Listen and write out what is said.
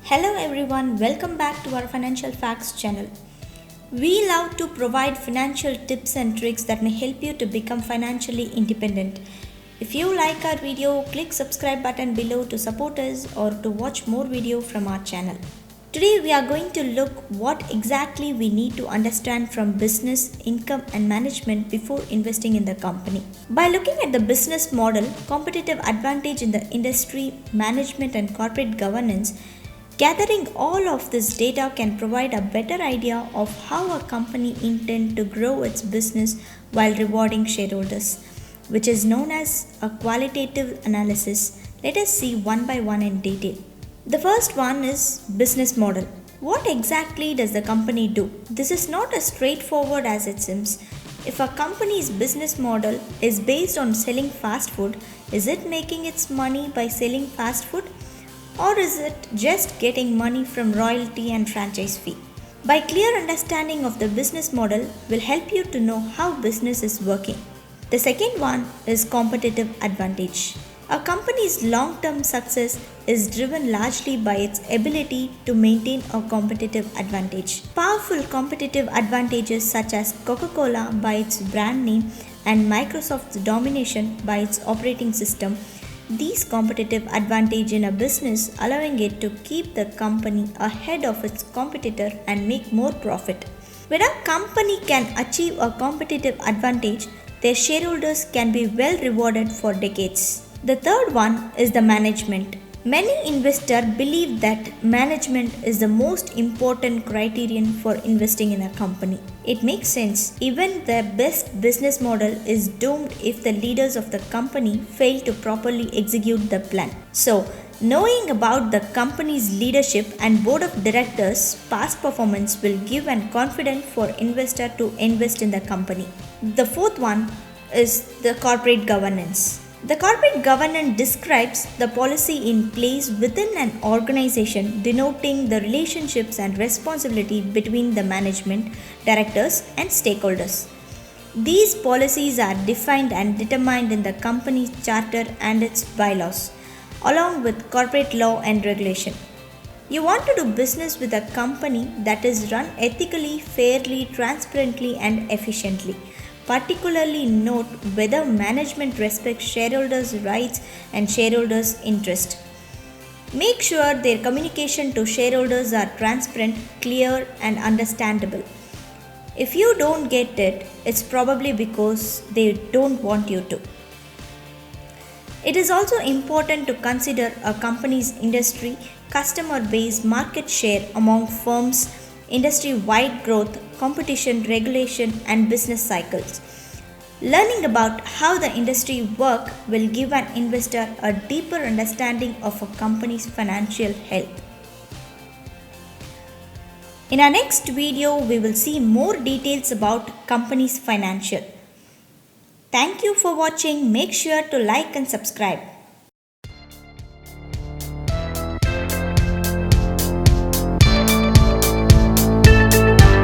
Hello everyone, welcome back to our Financial Facts channel. We love to provide financial tips and tricks that may help you to become financially independent. If you like our video, click subscribe button below to support us or to watch more video from our channel. Today we are going to look what exactly we need to understand from business, income and management before investing in the company. By looking at the business model, competitive advantage in the industry, management and corporate governance, gathering all of this data can provide a better idea of how a company intends to grow its business while rewarding shareholders, which is known as a qualitative analysis. Let us see one by one in detail. The first one is business model. What exactly does the company do? This is not as straightforward as it seems. If a company's business model is based on selling fast food, is it making its money by selling fast food? Or is it just getting money from royalty and franchise fee? By clear understanding of the business model will help you to know how business is working. The second one is competitive advantage. A company's long-term success is driven largely by its ability to maintain a competitive advantage. Powerful competitive advantages such as Coca-Cola by its brand name and Microsoft's domination by its operating system. These competitive advantage in a business allowing it to keep the company ahead of its competitor and make more profit. When a company can achieve a competitive advantage, their shareholders can be well rewarded for decades. The third one is the management. Many investors believe that management is the most important criterion for investing in a company. It makes sense. Even the best business model is doomed if the leaders of the company fail to properly execute the plan. So, knowing about the company's leadership and board of directors' past performance will give an confidence for investor to invest in the company. The fourth one is the corporate governance. The corporate governance describes the policy in place within an organization, denoting the relationships and responsibility between the management, directors, and stakeholders. These policies are defined and determined in the company's charter and its bylaws, along with corporate law and regulation. You want to do business with a company that is run ethically, fairly, transparently, and efficiently. Particularly note whether management respects shareholders' rights and shareholders' interest. Make sure their communication to shareholders are transparent, clear, and understandable. If you don't get it, it's probably because they don't want you to. It is also important to consider a company's industry, customer base, market share among firms, industry-wide growth, competition, regulation, and business cycles. Learning about how the industry works will give an investor a deeper understanding of a company's financial health. In our next video, we will see more details about company's financial. Thank you for watching. Make sure to like and subscribe.